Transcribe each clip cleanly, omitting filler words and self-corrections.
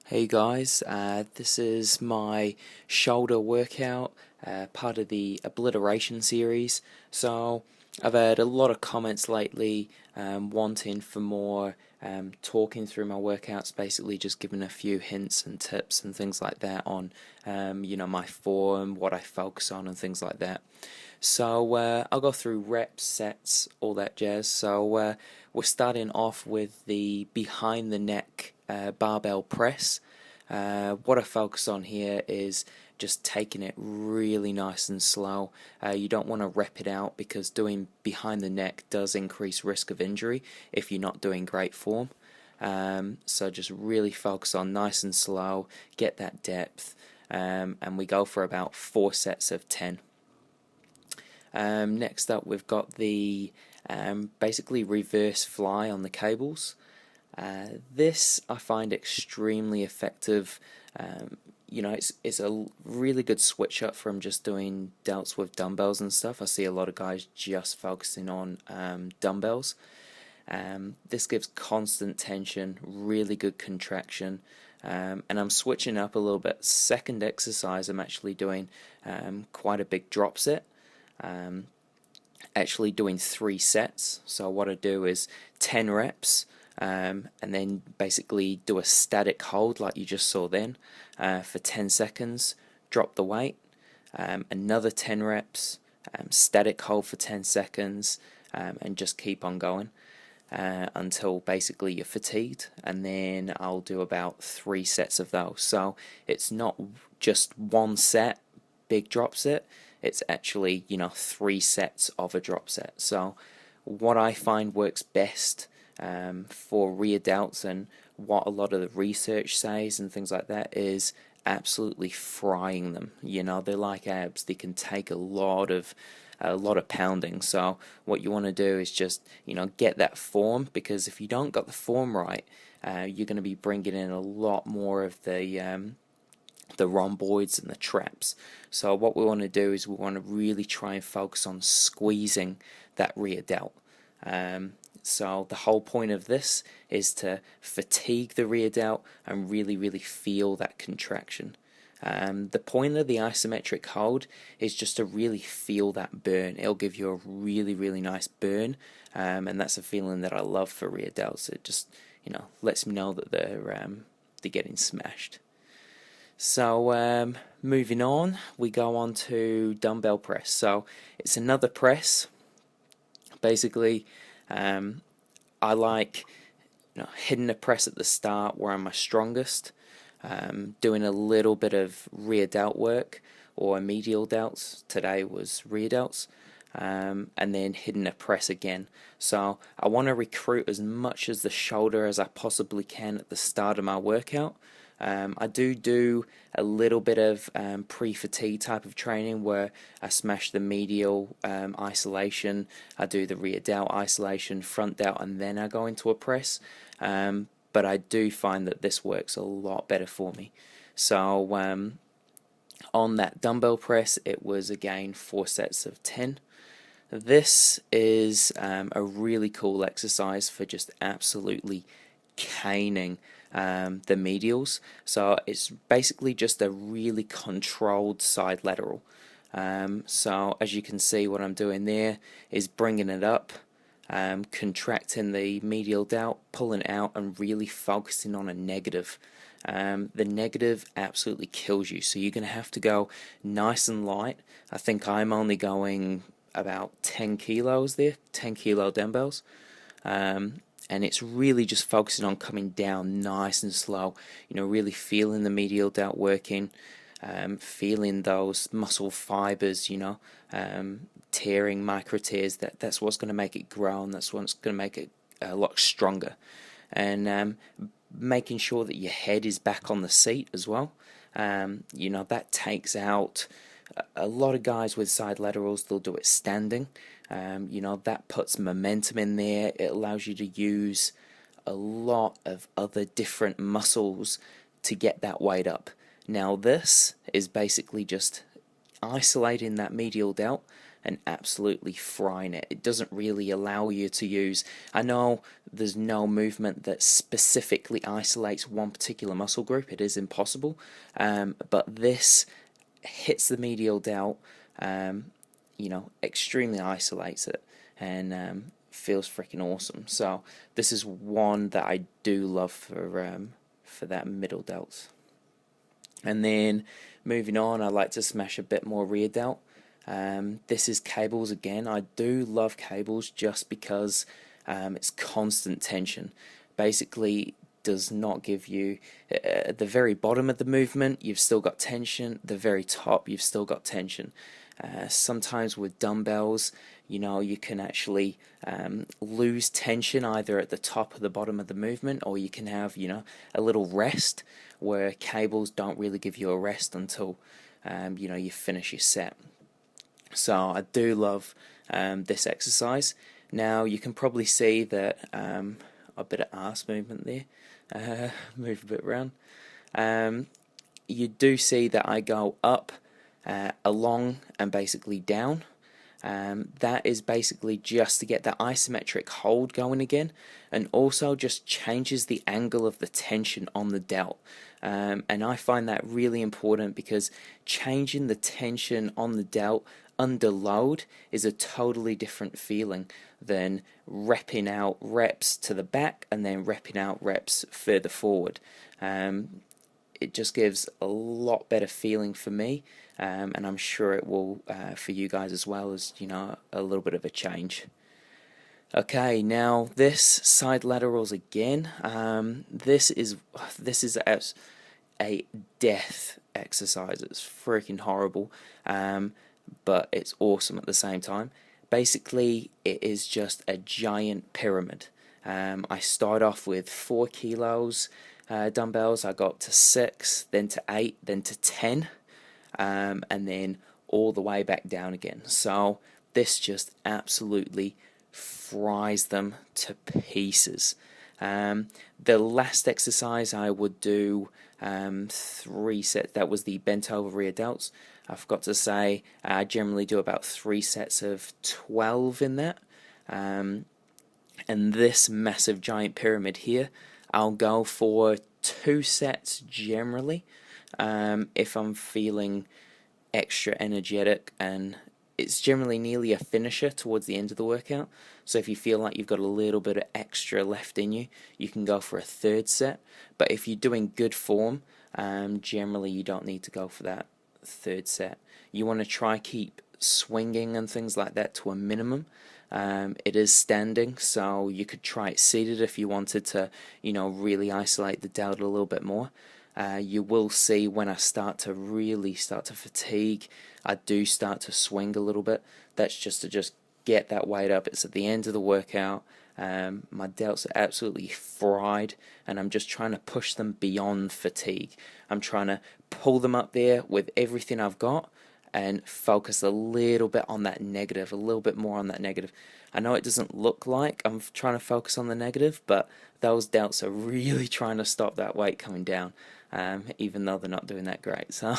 Hey guys, this is my shoulder workout, part of the Obliteration series. So I've had a lot of comments lately wanting for more talking through my workouts, basically just giving a few hints and tips and things like that on my form, what I focus on and things like that. So I'll go through reps, sets, all that jazz. So we're starting off with the behind the neck barbell press. What I focus on here is just taking it really nice and slow. You don't want to rep it out because doing behind the neck does increase risk of injury if you're not doing great form. So just really focus on nice and slow, get that depth, and we go for about 4 sets of 10. Next up, we've got the basically reverse fly on the cables. This I find extremely effective. It's a really good switch up from just doing delts with dumbbells and stuff. I see a lot of guys just focusing on dumbbells. This gives constant tension, really good contraction, and I'm switching up a little bit. Second exercise, I'm actually doing quite a big drop set. Actually doing 3 sets. So what I do is 10 reps, and then basically do a static hold like you just saw then for 10 seconds, drop the weight, another 10 reps, static hold for 10 seconds, and just keep on going until basically you're fatigued, and then I'll do about 3 sets of those. So it's not just one set, big drop set, it's actually 3 sets of a drop set. So what I find works best for rear delts, and what a lot of the research says and things like that, is absolutely frying them. They're like abs, they can take a lot of pounding. So what you want to do is just get that form, because if you don't got the form right, you're going to be bringing in a lot more of the rhomboids and the traps. So what we want to do is we want to really try and focus on squeezing that rear delt. So the whole point of this is to fatigue the rear delt and really, really feel that contraction. The point of the isometric hold is just to really feel that burn. It'll give you a really, really nice burn, and that's a feeling that I love for rear delts. It just lets me know that they're getting smashed. So moving on, we go on to dumbbell press. So it's another press. Basically, I like hitting the press at the start where I'm my strongest, doing a little bit of rear delt work or medial delts. Today was rear delts. And then hitting a press again. So I want to recruit as much as the shoulder as I possibly can at the start of my workout. I do a little bit of pre-fatigue type of training where I smash the medial isolation, I do the rear delt isolation, front delt, and then I go into a press. But I do find that this works a lot better for me. So on that dumbbell press, it was again 4 sets of 10. This is a really cool exercise for just absolutely caning the medials. So it's basically just a really controlled side lateral. So as you can see, what I'm doing there is bringing it up, contracting the medial delt, pulling it out, and really focusing on a negative. The negative absolutely kills you, so you're going to have to go nice and light. I think I'm only going about 10 kilos there, 10 kilo dumbbells. And it's really just focusing on coming down nice and slow, really feeling the medial delt working, feeling those muscle fibers, tearing, micro tears. That's what's going to make it grow, and that's what's going to make it a lot stronger. And making sure that your head is back on the seat as well. That takes out a lot of guys with side laterals. They'll do it standing. That puts momentum in there. It allows you to use a lot of other different muscles to get that weight up. Now this is basically just isolating that medial delt and absolutely frying it. It doesn't really allow you to use, I know there's no movement that specifically isolates one particular muscle group, it is impossible, but this hits the medial delt, extremely isolates it, and feels freaking awesome. So this is one that I do love for that middle delt. And then moving on, I like to smash a bit more rear delt. This is cables again. I do love cables just because it's constant tension. Basically, does not give you at the very bottom of the movement you've still got tension, the very top you've still got tension. Sometimes with dumbbells, you can actually lose tension either at the top or the bottom of the movement, or you can have a little rest, where cables don't really give you a rest until you finish your set. So I do love this exercise. Now you can probably see that a bit of arse movement there. Move a bit around. You do see that I go up, along, and basically down. That is basically just to get that isometric hold going again, and also just changes the angle of the tension on the delt. And I find that really important, because changing the tension on the delt under load is a totally different feeling than repping out reps to the back and then repping out reps further forward. It just gives a lot better feeling for me, and I'm sure it will for you guys as well, as a little bit of a change. Okay, now this side laterals again. This is a death exercise. It's freaking horrible, but it's awesome at the same time. Basically, it is just a giant pyramid. I start off with 4 kilos dumbbells. I go up to 6, then to 8, then to 10, and then all the way back down again. So this just absolutely fries them to pieces. The last exercise I would do 3 sets. That was the bent over rear delts. I forgot to say I generally do about 3 sets of 12 in that. And this massive giant pyramid here, I'll go for 2 sets generally, if I'm feeling extra energetic, and it's generally nearly a finisher towards the end of the workout. So if you feel like you've got a little bit of extra left in you, you can go for a 3rd set. But if you're doing good form, generally you don't need to go for that 3rd set. You want to try keep swinging and things like that to a minimum. It is standing, so you could try it seated if you wanted to, really isolate the delt a little bit more. You will see when I start to fatigue, I do start to swing a little bit. That's just to get that weight up. It's at the end of the workout. My delts are absolutely fried, and I'm just trying to push them beyond fatigue. I'm trying to pull them up there with everything I've got, and focus a little bit on that negative, a little bit more on that negative. I know it doesn't look like I'm trying to focus on the negative, but those delts are really trying to stop that weight coming down, even though they're not doing that great. So,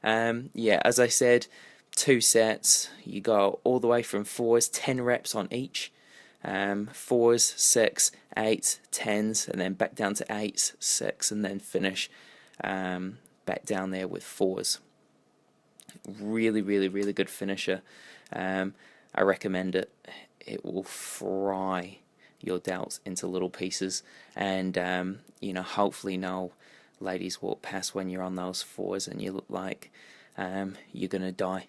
yeah, as I said, 2 sets. You go all the way from 4s, 10 reps on each. 4s, 6, 8, 10s, and then back down to 8s, 6, and then finish back down there with 4s. Really, really, really good finisher. I recommend it. It will fry your delts into little pieces, and hopefully no ladies walk past when you're on those 4s and you look like you're gonna die.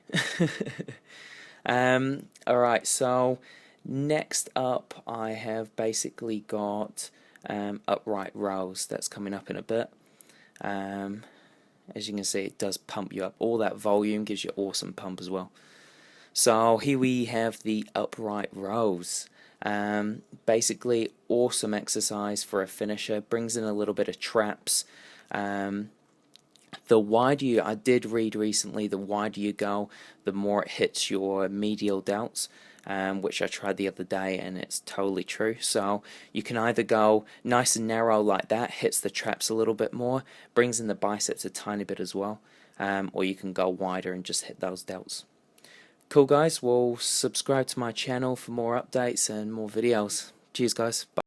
Alright, so next up I have basically got upright rows. That's coming up in a bit. As you can see, it does pump you up. All that volume gives you awesome pump as well. So here we have the upright rows. Basically, awesome exercise for a finisher. Brings in a little bit of traps. The wider I did read recently, the wider you go, the more it hits your medial delts, which I tried the other day, and it's totally true. So you can either go nice and narrow like that, hits the traps a little bit more, brings in the biceps a tiny bit as well, or you can go wider and just hit those delts. Cool guys, well subscribe to my channel for more updates and more videos. Cheers guys. Bye.